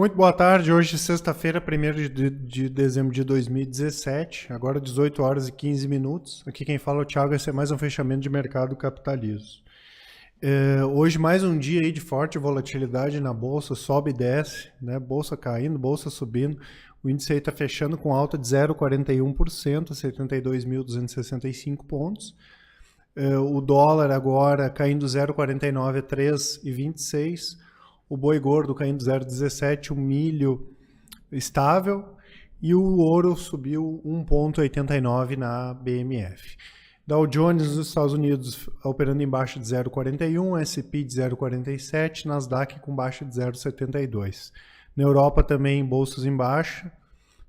Muito boa tarde, hoje sexta-feira, 1º de dezembro de 2017, agora 18 horas e 15 minutos. Aqui quem fala é o Thiago, esse é mais um fechamento de mercado capitalismo. Hoje mais um dia aí de forte volatilidade na bolsa, sobe e desce, né? Bolsa caindo, bolsa subindo. O índice aí está fechando com alta de 0,41%, 72.265 pontos. O dólar agora caindo 0,49 a 3,26. O boi gordo caindo 0,17, o milho estável e o ouro subiu 1,89 na BMF. Dow Jones nos Estados Unidos operando em baixa de 0,41, S&P de 0,47, Nasdaq com baixa de 0,72. Na Europa também bolsas em baixa,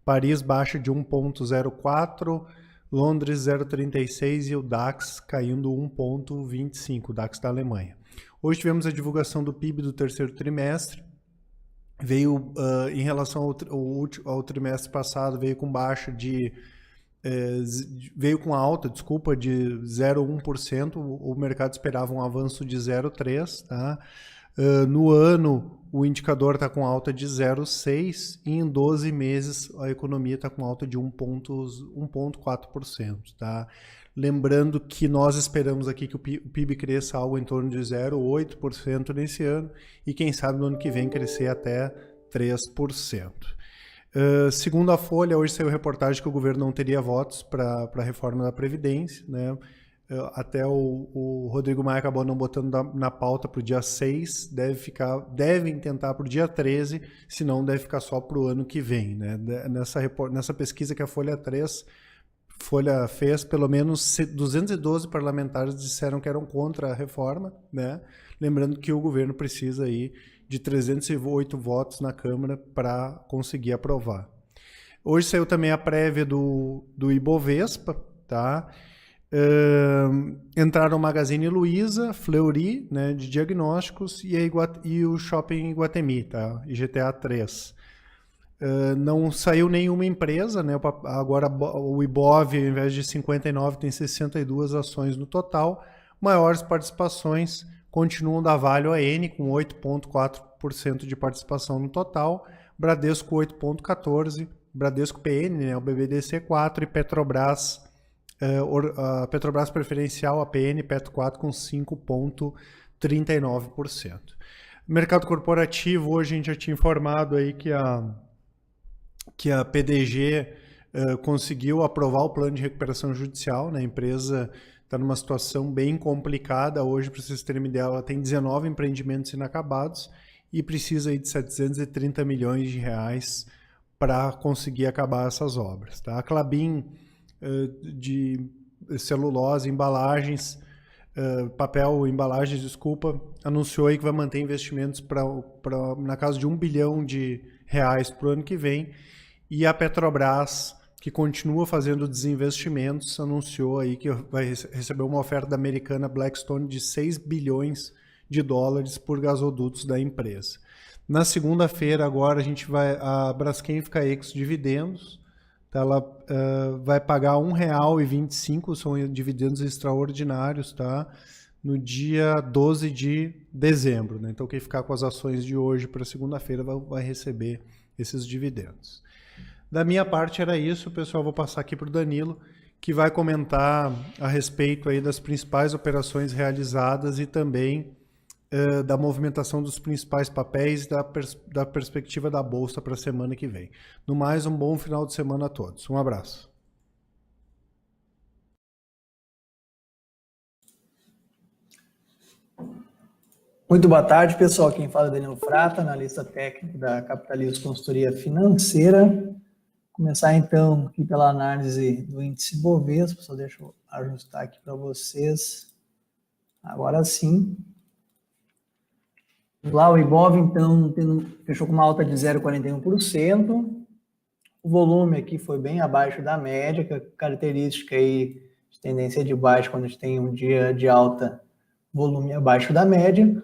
Paris baixa de 1,04, Londres 0,36 e o DAX caindo 1,25, o DAX da Alemanha. Hoje tivemos a divulgação do PIB do terceiro trimestre, veio em relação ao trimestre passado, veio com baixa de veio com alta, desculpa, de 0,1%, o mercado esperava um avanço de 0,3%, tá? No ano, o indicador está com alta de 0,6% e em 12 meses a economia está com alta de 1,4%. Tá? Lembrando que nós esperamos aqui que o PIB cresça algo em torno de 0,8% nesse ano e quem sabe no ano que vem crescer até 3%. Segundo a Folha, hoje saiu reportagem que o governo não teria votos para a reforma da Previdência, né? Até o Rodrigo Maia acabou não botando na pauta para o dia 6, devem tentar para o dia 13, senão deve ficar só para o ano que vem. Né? Nessa pesquisa que a Folha fez, pelo menos 212 parlamentares disseram que eram contra a reforma, né? Lembrando que o governo precisa aí de 308 votos na Câmara para conseguir aprovar. Hoje saiu também a prévia do Ibovespa, tá? Entraram o Magazine Luiza, Fleury, né, de diagnósticos, e o Shopping Iguatemi, tá? IGTA 3. Não saiu nenhuma empresa, né? Agora o Ibov, ao invés de 59, tem 62 ações no total. Maiores participações continuam da Vale ON, com 8,4% de participação no total, Bradesco 8,14%, Bradesco PN, né, o BBDC 4% e Petrobras, a Petrobras Preferencial, a PN, PET 4 com 5,39%. Mercado corporativo, hoje a gente já tinha informado aí que a PDG conseguiu aprovar o plano de recuperação judicial, né? A empresa está numa situação bem complicada hoje, para vocês terem uma ideia, ela tem 19 empreendimentos inacabados e precisa aí de 730 milhões de reais para conseguir acabar essas obras. Tá? A Klabin, de celulose, embalagens, embalagens, desculpa, anunciou aí que vai manter investimentos na casa de 1 bilhão de reais para o ano que vem, e a Petrobras, que continua fazendo desinvestimentos, anunciou aí que vai receber uma oferta da americana Blackstone de 6 bilhões de dólares por gasodutos da empresa. Na segunda-feira, agora, a Braskem fica ex-dividendos, tá? Ela vai pagar R$ 1,25, são dividendos extraordinários, tá? No dia 12 de dezembro. Né? Então, quem ficar com as ações de hoje para segunda-feira vai receber esses dividendos. Da minha parte era isso, pessoal. Vou passar aqui para o Danilo, que vai comentar a respeito aí das principais operações realizadas e também da movimentação dos principais papéis da perspectiva da Bolsa para a semana que vem. No mais, um bom final de semana a todos. Um abraço. Muito boa tarde, pessoal. Quem fala é Danilo Frata, analista técnico da Capitalismo Consultoria Financeira. Começar então aqui pela análise do índice Bovespa, só deixa eu ajustar aqui para vocês. Agora sim. Lá o Ibov, então, fechou com uma alta de 0,41%. O volume aqui foi bem abaixo da média, que é característica aí de tendência de baixo, quando a gente tem um dia de alta, volume abaixo da média.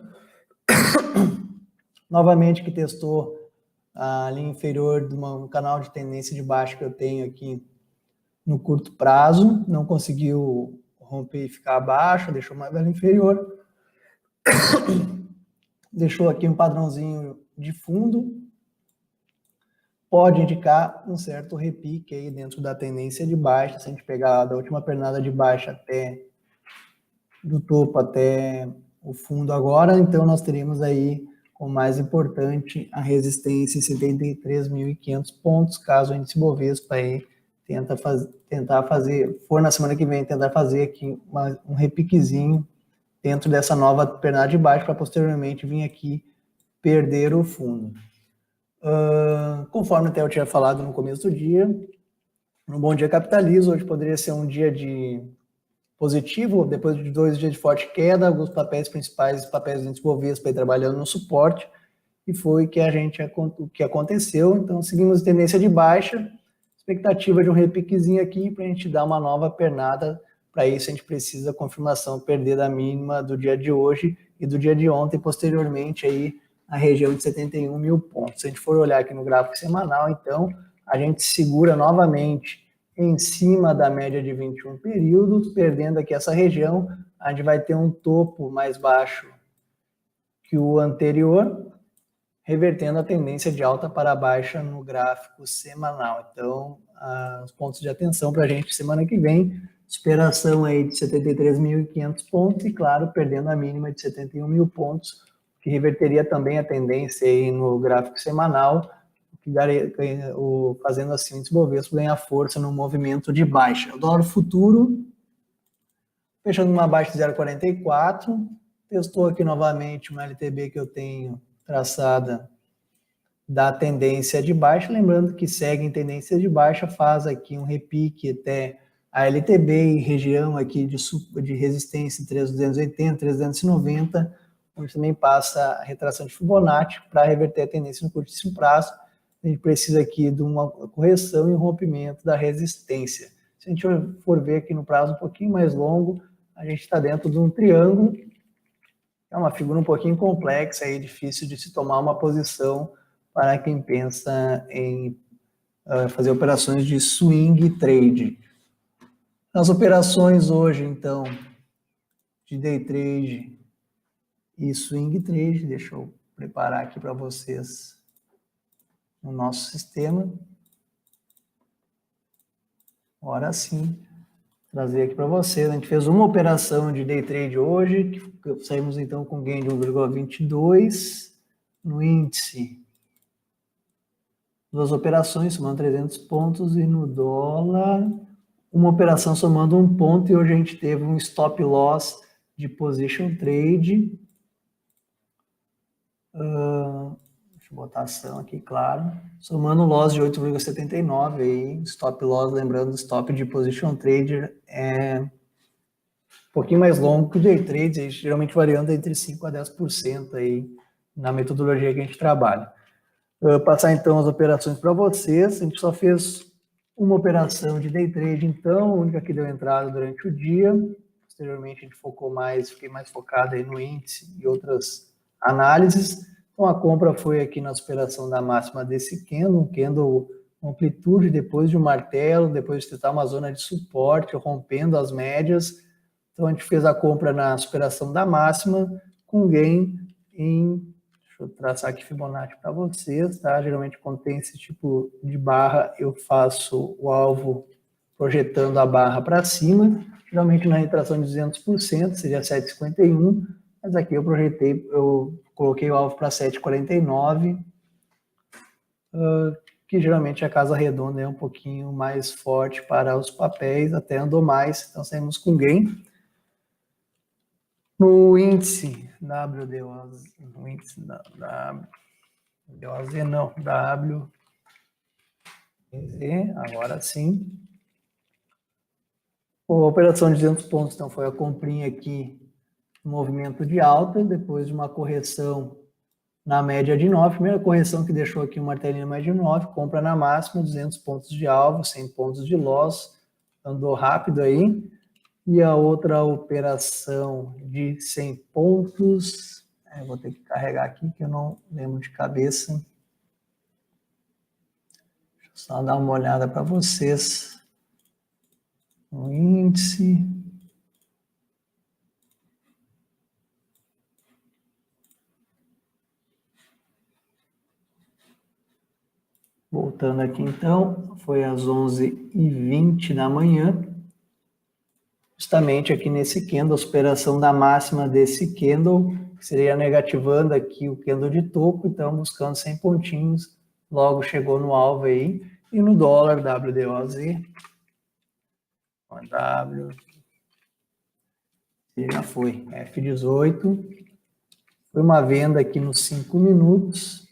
Novamente que testou a linha inferior do canal de tendência de baixo que eu tenho aqui no curto prazo, não conseguiu romper e ficar abaixo, deixou uma vela inferior, deixou aqui um padrãozinho de fundo, pode indicar um certo repique aí dentro da tendência de baixa. Se a gente pegar da última pernada de baixa até do topo até o fundo agora, então nós teríamos aí, como mais importante, a resistência em 73.500 pontos, caso o índice Bovespa aí tentar fazer, for na semana que vem, tentar fazer aqui um repiquezinho dentro dessa nova pernada de baixo, para posteriormente vir aqui perder o fundo. Conforme até eu tinha falado no começo do dia, no Bom Dia Capitalismo, hoje poderia ser um dia de positivo, depois de 2 dias de forte queda, alguns papéis principais, papéis do índice Bovespa trabalhando no suporte, e foi o que aconteceu. Então, seguimos tendência de baixa, expectativa de um repiquezinho aqui para a gente dar uma nova pernada. Para isso, a gente precisa confirmação perder da mínima do dia de hoje e do dia de ontem, posteriormente aí a região de 71 mil pontos. Se a gente for olhar aqui no gráfico semanal, então, a gente segura novamente em cima da média de 21 períodos, perdendo aqui essa região, a gente vai ter um topo mais baixo que o anterior, revertendo a tendência de alta para baixa no gráfico semanal. Então, os pontos de atenção para a gente semana que vem, superação aí de 73.500 pontos e, claro, perdendo a mínima de 71 mil pontos, que reverteria também a tendência aí no gráfico semanal, que fazendo assim o índice Bovespa ganhar força no movimento de baixa. O dólar futuro, fechando uma baixa de 0,44, testou aqui novamente uma LTB que eu tenho traçada da tendência de baixa, lembrando que segue em tendência de baixa, faz aqui um repique até a LTB em região aqui de resistência em 3.280, 3.290, onde também passa a retração de Fibonacci para reverter a tendência no curtíssimo prazo. A gente precisa aqui de uma correção e um rompimento da resistência. Se a gente for ver aqui no prazo um pouquinho mais longo, a gente está dentro de um triângulo, é uma figura um pouquinho complexa e difícil de se tomar uma posição para quem pensa em fazer operações de swing trade. Nas operações hoje, então, de day trade e swing trade, deixa eu preparar aqui para vocês no nosso sistema. Agora sim, trazer aqui para vocês. A gente fez uma operação de day trade hoje, que saímos então com gain de 1,22 no índice. Duas operações somando 300 pontos e no dólar uma operação somando 1 ponto e hoje a gente teve um stop loss de position trade. Deixa eu botar ação aqui, claro. Somando um loss de 8,79 aí, stop loss, lembrando, stop de position trade é um pouquinho mais longo que o day trade, geralmente variando entre 5 a 10% aí na metodologia que a gente trabalha. Vou passar então as operações para vocês. A gente só fez uma operação de day trade, então, a única que deu entrada durante o dia. Posteriormente, a gente fiquei mais focado aí no índice e outras análises. Então, a compra foi aqui na superação da máxima desse candle, um candle com amplitude depois de um martelo, depois de testar uma zona de suporte, rompendo as médias. Então, a gente fez a compra na superação da máxima, com gain em... Deixa eu traçar aqui Fibonacci para vocês, tá? Geralmente, quando tem esse tipo de barra, eu faço o alvo projetando a barra para cima. Geralmente, na retração de 200%, seria 7,51. Mas aqui eu coloquei o alvo para 7,49. Que geralmente a casa redonda é um pouquinho mais forte para os papéis, até andou mais. Então, saímos com gain. No índice WDOZ, no índice WDOZ não, WZ, agora sim. A operação de 200 pontos, então, foi a comprinha aqui, movimento de alta, depois de uma correção na média de 9, primeira correção que deixou aqui um martelinho na média de 9, compra na máxima, 200 pontos de alvo, 100 pontos de loss, andou rápido aí. E a outra operação de 100 pontos, eu vou ter que carregar aqui que eu não lembro de cabeça. Deixa eu só dar uma olhada para vocês. O índice. Voltando aqui então, foi às 11h20 da manhã. Justamente aqui nesse candle, a superação da máxima desse candle, que seria negativando aqui o candle de topo, então buscando 100 pontinhos, logo chegou no alvo aí. E no dólar, WDOZ, W, já foi, F18, foi uma venda aqui nos 5 minutos.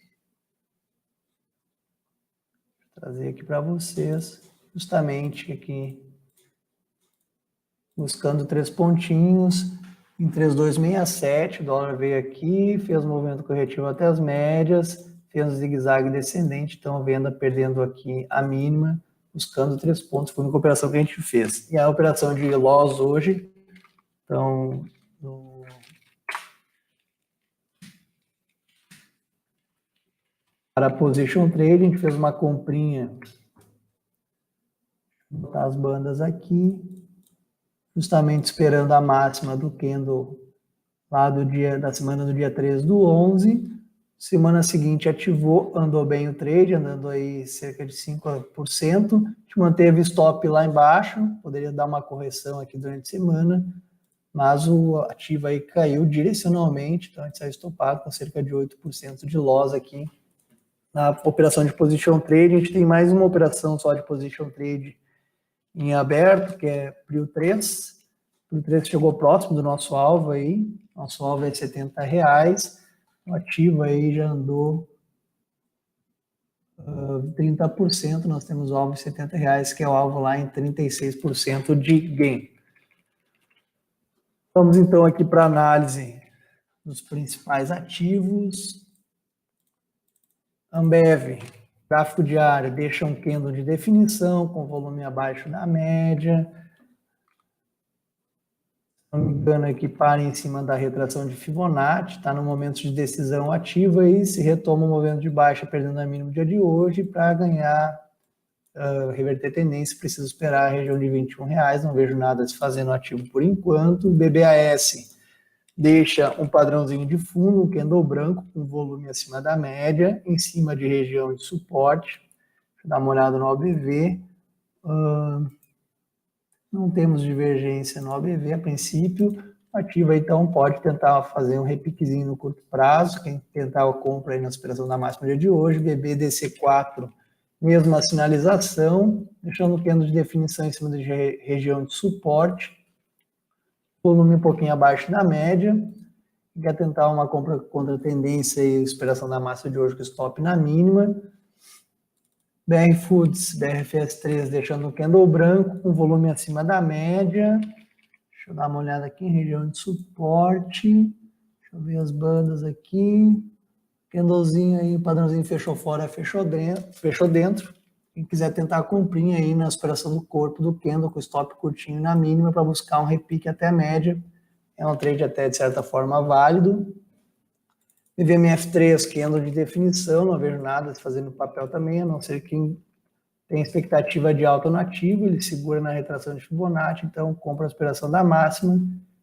Vou trazer aqui para vocês, justamente aqui, buscando 3 pontinhos, em 3267, o dólar veio aqui, fez um movimento corretivo até as médias, fez um zigue-zague descendente, então venda perdendo aqui a mínima, buscando 3 pontos, foi a única operação que a gente fez. E a operação de loss hoje, então, para position trade, a gente fez uma comprinha, vou botar as bandas aqui, justamente esperando a máxima do candle lá da semana do dia 13/11. Semana seguinte ativou, andou bem o trade, andando aí cerca de 5%. A gente manteve stop lá embaixo, poderia dar uma correção aqui durante a semana, mas o ativo aí caiu direcionalmente, então a gente saiu estopado com cerca de 8% de loss aqui. Na operação de position trade, a gente tem mais uma operação só de position trade em aberto, que é PRIO 3. O PRIO 3 chegou próximo do nosso alvo aí, nosso alvo é R$ 70. O ativo aí já andou 30%, nós temos o alvo de R$ 70, que é o alvo lá em 36% de gain. Vamos então aqui para análise dos principais ativos. Ambev, gráfico diário, deixa um candle de definição com volume abaixo da média. Se não me engano aqui, para em cima da retração de Fibonacci, está no momento de decisão ativa e se retoma o movimento de baixa, perdendo a mínimo dia de hoje, para ganhar, reverter tendência, preciso esperar a região de R$ 21, não vejo nada se fazendo ativo por enquanto. BBAS deixa um padrãozinho de fundo, um candle branco com volume acima da média, em cima de região de suporte. Deixa eu dar uma olhada no OBV. Não temos divergência no OBV a princípio. O ativo então pode tentar fazer um repiquezinho no curto prazo, quem tentar a compra aí na superação da máxima dia de hoje. BBDC4, mesma sinalização, deixando o candle de definição em cima da região de suporte. Volume um pouquinho abaixo da média, quer tentar uma compra contra a tendência e esperação da massa de hoje com stop na mínima. BR Foods, BRFS3, deixando o candle branco com volume acima da média. Deixa eu dar uma olhada aqui em região de suporte. Deixa eu ver as bandas aqui. Candlezinho aí, o padrãozinho fechou fora, fechou dentro. Quem quiser tentar cumprir aí na superação do corpo do candle com stop curtinho na mínima para buscar um repique até a média. É um trade até de certa forma válido. BVMF3, candle de definição, não vejo nada se fazendo papel também, a não ser que tem expectativa de alta no ativo, ele segura na retração de Fibonacci, então compra a aspiração da máxima.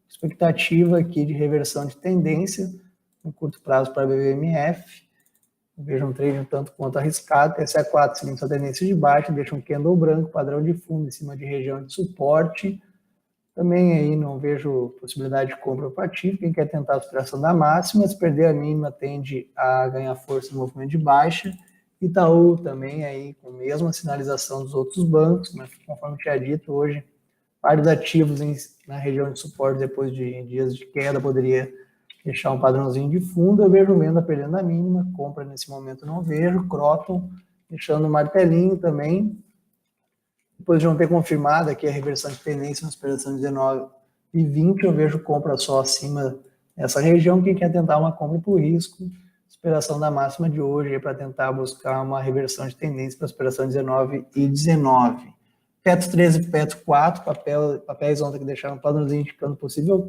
Expectativa aqui de reversão de tendência no curto prazo para BVMF. Vejo um trade um tanto quanto arriscado. TSA4 seguindo sua tendência de baixa, deixa um candle branco, padrão de fundo em cima de região de suporte. Também aí não vejo possibilidade de compra para ativo. Quem quer tentar a superação da máxima, se perder a mínima, tende a ganhar força no movimento de baixa. Itaú também aí com a mesma sinalização dos outros bancos, mas conforme tinha dito hoje, vários ativos na região de suporte depois de dias de queda poderia deixar um padrãozinho de fundo. Eu vejo venda perdendo a mínima, compra nesse momento não vejo. Croton deixando um martelinho também. Depois de não ter confirmado aqui a reversão de tendência na superação de 19,20, eu vejo compra só acima dessa região. Quem quer tentar uma compra por risco, superação da máxima de hoje para tentar buscar uma reversão de tendência para a superação de 19,19. Petro 13 e Petro 4, papéis ontem que deixaram um padrãozinho indicando possível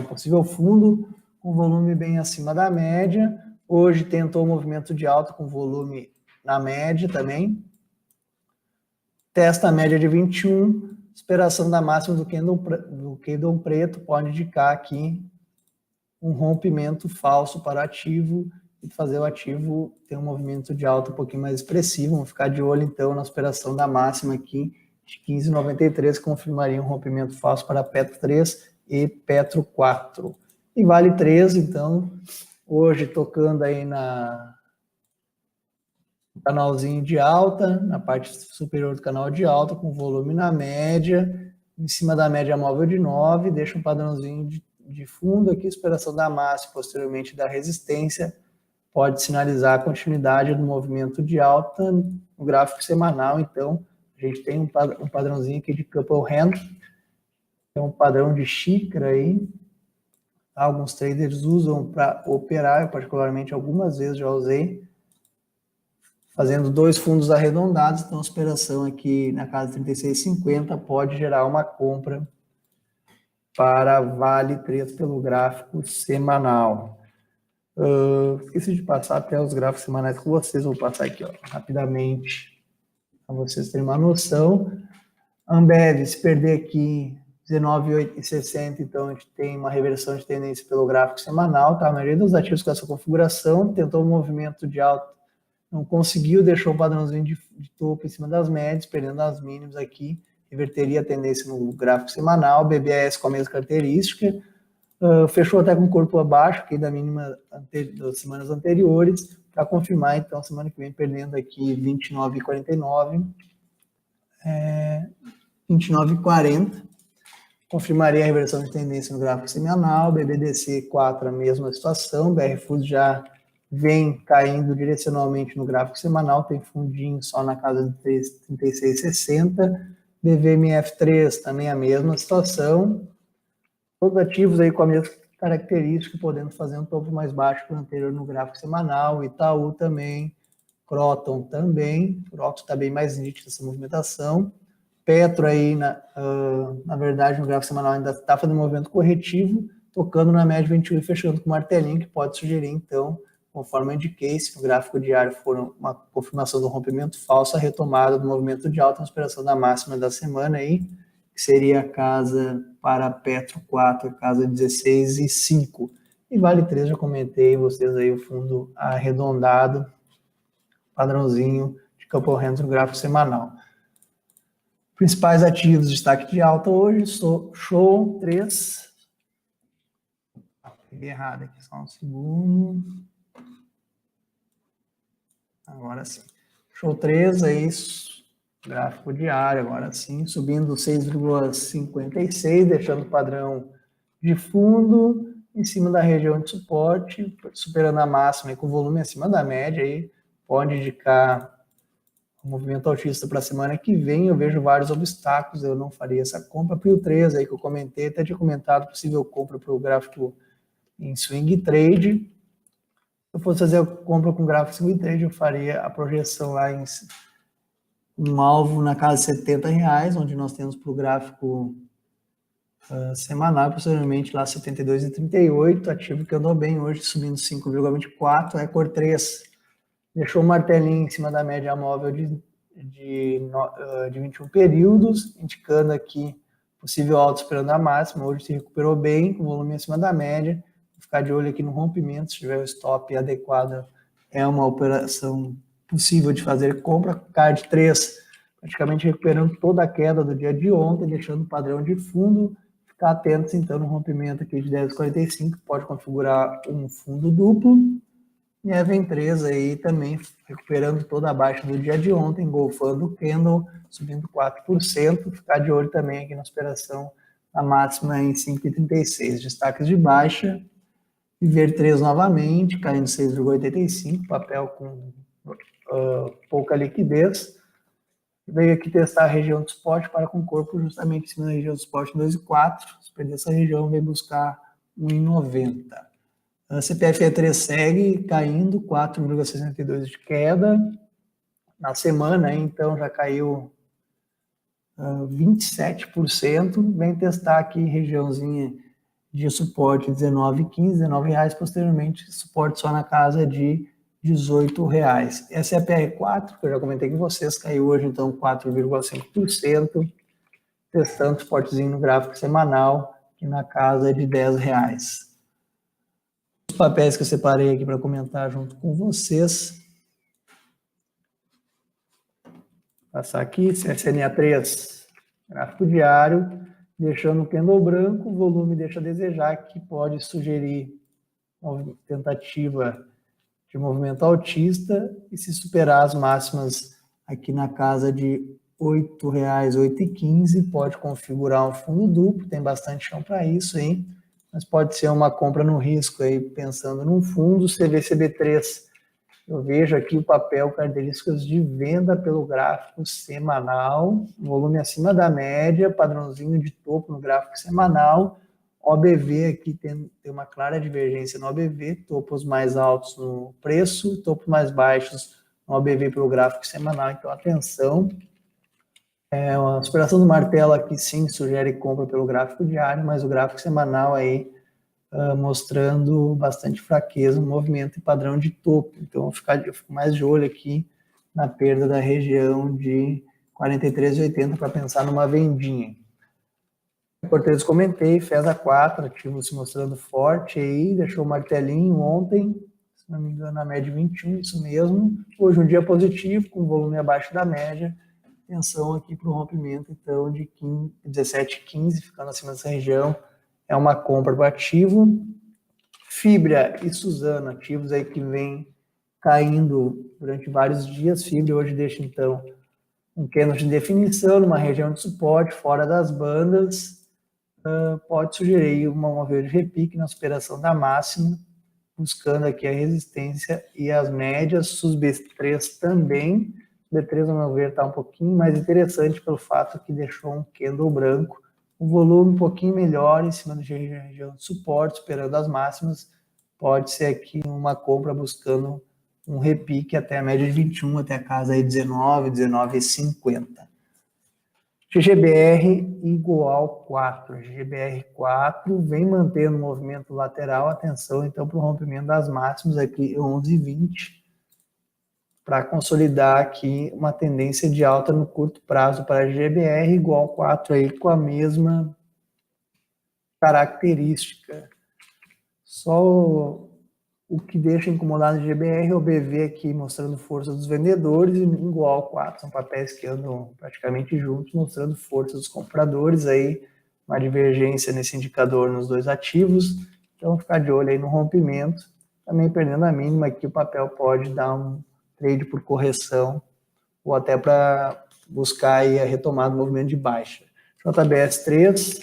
possível fundo, com volume bem acima da média. Hoje tentou um movimento de alta com volume na média também. Testa a média de 21, esperação da máxima do candle preto pode indicar aqui um rompimento falso para ativo e fazer o ativo ter um movimento de alta um pouquinho mais expressivo. Vamos ficar de olho, então, na superação da máxima aqui de 15,93, que confirmaria um rompimento falso para Petro 3 e Petro 4. E Vale 3, então, hoje tocando aí no canalzinho de alta, na parte superior do canal de alta, com volume na média, em cima da média móvel de 9, deixa um padrãozinho de fundo aqui, superação da máxima, posteriormente da resistência, pode sinalizar a continuidade do movimento de alta no gráfico semanal. Então, a gente tem um padrãozinho aqui de couple hand, é um padrão de xícara aí, alguns traders usam para operar, eu particularmente algumas vezes já usei, fazendo 2 fundos arredondados, então a operação aqui na casa de 36,50 pode gerar uma compra para Vale 3 pelo gráfico semanal. Esqueci de passar até os gráficos semanais com vocês, vou passar aqui rapidamente para vocês terem uma noção. Ambev, se perder aqui 19,60, então a gente tem uma reversão de tendência pelo gráfico semanal, tá? A maioria dos ativos com essa configuração tentou um movimento de alta, não conseguiu, deixou o padrãozinho de topo em cima das médias, perdendo as mínimas aqui, reverteria a tendência no gráfico semanal. BBAS com a mesma característica, fechou até com o corpo abaixo aqui da mínima das semanas anteriores, para confirmar, então, semana que vem perdendo aqui 29,49, 29,40, confirmaria a reversão de tendência no gráfico semanal. BBDC 4, a mesma situação, BR Foods já vem caindo direcionalmente no gráfico semanal, tem fundinho só na casa de 36,60, BVMF3 também a mesma situação, todos ativos aí com a mesma característica, podendo fazer um topo mais baixo que o anterior no gráfico semanal. Itaú também, Croton também, Croton está bem mais nítido essa movimentação. Petro aí, na verdade, no gráfico semanal ainda está fazendo um movimento corretivo, tocando na média 21 e fechando com martelinho, que pode sugerir, então, conforme eu indiquei, se o gráfico diário for uma confirmação do rompimento falso, a retomada do movimento de alta, na superação da máxima da semana aí, que seria a casa para Petro 4, a casa 16,5. E Vale 3, já comentei vocês aí o fundo arredondado, padrãozinho de couple hands no gráfico semanal. Principais ativos, destaque de alta hoje, Show 3. Peguei errado aqui, só um segundo. Agora sim. Show 3, é isso. Gráfico diário, agora sim. Subindo 6,56, deixando o padrão de fundo em cima da região de suporte, superando a máxima e com volume acima da média. Aí pode indicar o movimento altista para a semana que vem. Eu vejo vários obstáculos, eu não faria essa compra. Prio 3 aí que eu comentei, até tinha comentado possível compra para o gráfico em swing trade. Se eu fosse fazer a compra com gráfico swing trade, eu faria a projeção lá em um alvo na casa de R$70, onde nós temos para o gráfico semanal, posteriormente lá 72,38, ativo que andou bem hoje, subindo 5,24, Ecor 3 deixou o martelinho em cima da média móvel de 21 períodos, indicando aqui possível alta esperando a máxima. Hoje se recuperou bem, com volume acima da média. Vou ficar de olho aqui no rompimento, se tiver o stop adequado, é uma operação possível de fazer compra. CAD 3 praticamente recuperando toda a queda do dia de ontem, deixando o padrão de fundo. Ficar atentos então no rompimento aqui de 10,45, pode configurar um fundo duplo. E a Even 3 aí também recuperando toda a baixa do dia de ontem, engolfando o candle, subindo 4%. Ficar de olho também aqui na operação, a máxima em 5,36. Destaques de baixa, Viver 3 novamente, caindo 6,85, papel com pouca liquidez. Veio aqui testar a região de suporte para com corpo justamente em cima da região de suporte 2,4. Se perder essa região, vem buscar 1,90. A CPFE3 segue caindo, 4,62 de queda na semana, então já caiu 27%. Vem testar aqui regiãozinha de suporte 19,15, R$19, posteriormente suporte só na casa de R$18. Essa é a PR4, que eu já comentei com vocês, caiu hoje então 4,5%, testando suportezinho no gráfico semanal, aqui na casa de R$10. Os papéis que eu separei aqui para comentar junto com vocês. Passar aqui, CSNA3, gráfico diário, deixando o candle branco, o volume deixa a desejar, que pode sugerir uma tentativa de movimento altista, e se superar as máximas aqui na casa de R$ 8,00, 8,15, pode configurar um fundo duplo, tem bastante chão para isso, hein? Mas pode ser uma compra no risco, aí, pensando num fundo, CVCB3. Eu vejo aqui o papel, características de venda pelo gráfico semanal, volume acima da média, padrãozinho de topo no gráfico semanal, OBV aqui tem uma clara divergência no OBV, topos mais altos no preço, topos mais baixos no OBV pelo gráfico semanal, então atenção. A superação do martelo aqui sim sugere compra pelo gráfico diário, mas o gráfico semanal aí mostrando bastante fraqueza no movimento e padrão de topo. Então eu fico mais de olho aqui na perda da região de 43,80 para pensar numa vendinha. Português comentei, FESA 4, ativo se mostrando forte aí, deixou o martelinho ontem, se não me engano, na média 21, isso mesmo. Hoje um dia positivo, com volume abaixo da média. Atenção aqui para o rompimento, então, de 17,15, ficando acima dessa região. É uma compra para ativo. Fibra e Suzano, ativos aí que vem caindo durante vários dias. Fibra hoje deixa, então, um candle de definição, numa região de suporte, fora das bandas. Pode sugerir uma movimento de repique na superação da máxima, buscando aqui a resistência e as médias. SUSB3 também. B3, ao meu ver, está um pouquinho mais interessante pelo fato que deixou um candle branco. O volume um pouquinho melhor em cima da região de suporte, esperando as máximas. Pode ser aqui uma compra buscando um repique até a média de 21, até a casa aí 19, 19,50. GGBR igual 4. GGBR 4 vem mantendo o movimento lateral. Atenção, então, para o rompimento das máximas aqui 11,20. Para consolidar aqui uma tendência de alta no curto prazo para a GBR igual 4 aí com a mesma característica. Só o que deixa incomodado a GBR é o BV aqui mostrando força dos vendedores e igual 4, são papéis que andam praticamente juntos mostrando força dos compradores aí, uma divergência nesse indicador nos dois ativos, então ficar de olho aí no rompimento, também perdendo a mínima aqui o papel pode dar um trade por correção, ou até para buscar aí a retomada do movimento de baixa. JBS 3,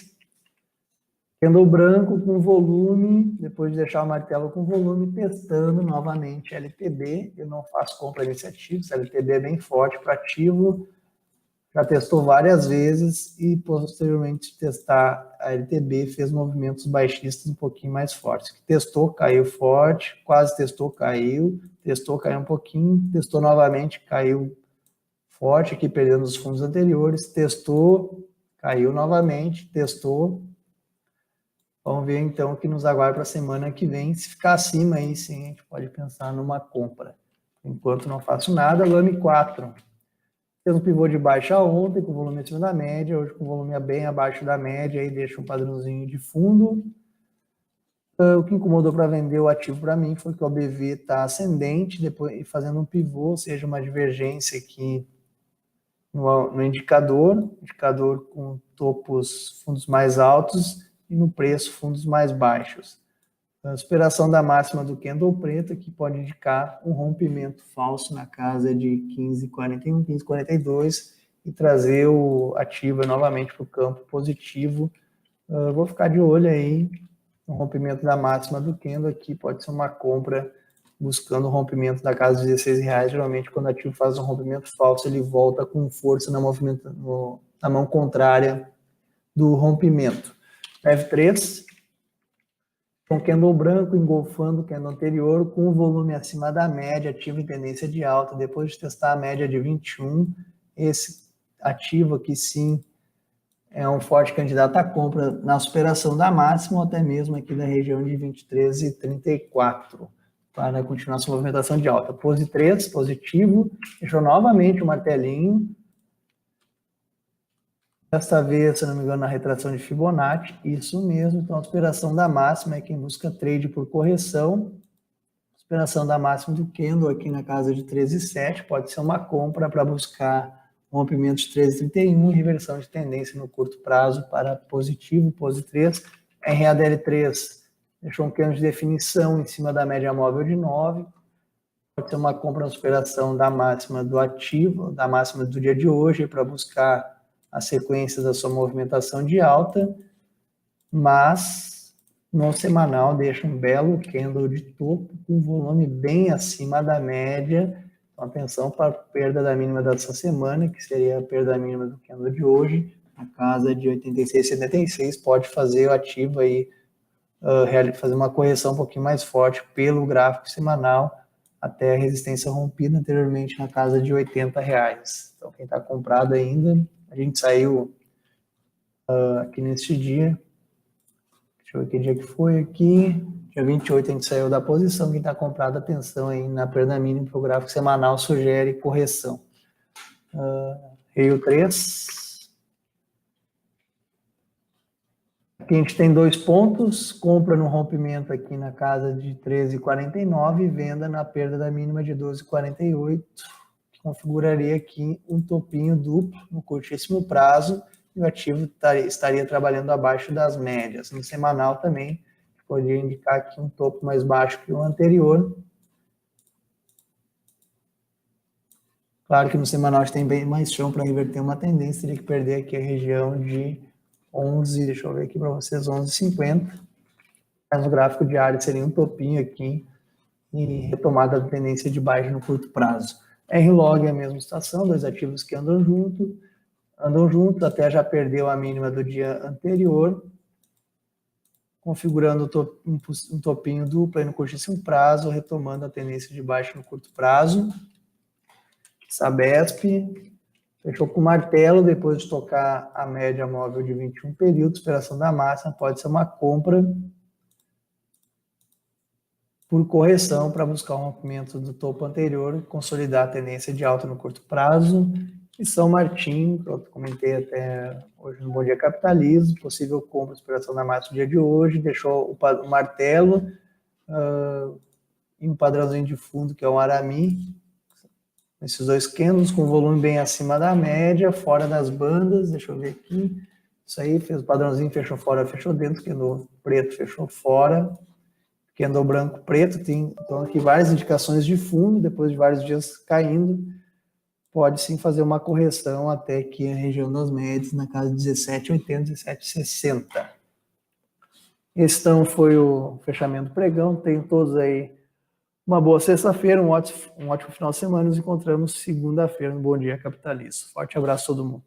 candle branco com volume, depois de deixar o martelo com volume, testando novamente LTB. Eu não faço compra nesse ativo, esse LTB é bem forte para ativo, já testou várias vezes e posteriormente de testar a LTB fez movimentos baixistas um pouquinho mais fortes. Testou, caiu forte, quase testou, caiu um pouquinho, testou novamente, caiu forte, aqui perdendo os fundos anteriores, testou, caiu novamente, testou. Vamos ver então o que nos aguarda para a semana que vem. Se ficar acima aí, sim, a gente pode pensar numa compra. Enquanto não faço nada, LAME 4. Fez um pivô de baixa ontem, com volume acima da média, hoje com volume bem abaixo da média, aí deixa um padrãozinho de fundo. O que incomodou para vender o ativo para mim foi que o OBV está ascendente, depois fazendo um pivô, ou seja, uma divergência aqui no indicador com topos, fundos mais altos e no preço, fundos mais baixos. A superação da máxima do candle preto, que pode indicar um rompimento falso na casa de 15,41, 15,42 e trazer o ativo novamente para o campo positivo. Vou ficar de olho aí no rompimento da máxima do candle aqui, pode ser uma compra buscando o rompimento da casa de R$16. Geralmente, quando o ativo faz um rompimento falso, ele volta com força na mão contrária do rompimento. F3, com candle branco engolfando o candle anterior, com o volume acima da média, ativo em tendência de alta. Depois de testar a média de 21, esse ativo aqui sim é um forte candidato à compra na superação da máxima, ou até mesmo aqui da região de 23,34, para continuar sua movimentação de alta. Pose 3, positivo, deixou novamente o martelinho. Desta vez, se não me engano, na retração de Fibonacci, isso mesmo. Então, a superação da máxima é quem busca trade por correção. Superação da máxima do candle aqui na casa de 13,7 pode ser uma compra para buscar rompimento de 13,31 e reversão de tendência no curto prazo para positivo, pose 3. RADL3 deixou um candle de definição em cima da média móvel de 9. Pode ser uma compra na superação da máxima do ativo, da máxima do dia de hoje, para buscar a sequência da sua movimentação de alta, mas no semanal deixa um belo candle de topo com volume bem acima da média. Então, atenção para a perda da mínima dessa semana, que seria a perda mínima do candle de hoje, na casa de 86,76, pode fazer o ativo aí, fazer uma correção um pouquinho mais forte pelo gráfico semanal, até a resistência rompida anteriormente na casa de R$80. Então, quem está comprado ainda, a gente saiu aqui neste dia, deixa eu ver que dia que foi aqui, dia 28 a gente saiu da posição, quem está comprado, atenção aí na perda mínima, porque o gráfico semanal sugere correção. Rio 3. Aqui a gente tem 2 pontos, compra no rompimento aqui na casa de 13,49 e venda na perda da mínima de 12,48, que configuraria aqui um topinho duplo no curtíssimo prazo, e o ativo estaria trabalhando abaixo das médias. No semanal também, poderia indicar aqui um topo mais baixo que o anterior. Claro que no semanal a gente tem bem mais chão para reverter uma tendência, teria que perder aqui a região de 11, deixa eu ver aqui para vocês, 11,50. Mas no gráfico diário seria um topinho aqui e retomada da tendência de baixa no curto prazo. R-Log é a mesma situação, 2 ativos que andam juntos, até já perdeu a mínima do dia anterior, configurando um topinho duplo aí no curtíssimo prazo, retomando a tendência de baixa no curto prazo. Sabesp fechou com martelo, depois de tocar a média móvel de 21 períodos, superação da máxima, pode ser uma compra por correção para buscar um rompimento do topo anterior, consolidar a tendência de alta no curto prazo. E São Martin, que eu comentei até hoje no Bom Dia Capitalismo, possível compra, superação da máxima no dia de hoje, deixou o martelo e um padrãozinho de fundo, que é um Arami. Esses 2 candles com volume bem acima da média, fora das bandas, deixa eu ver aqui. Isso aí, fez o padrãozinho, fechou fora, fechou dentro, candle preto, fechou fora. Candle branco, preto, tem então aqui várias indicações de fundo, depois de vários dias caindo, pode sim fazer uma correção até aqui a região das médias, na casa de 17,80, 17,60. Esse então foi o fechamento do pregão, tenham todos aí uma boa sexta-feira, um ótimo final de semana, nos encontramos segunda-feira no Bom Dia Capitalista. Forte abraço a todo mundo.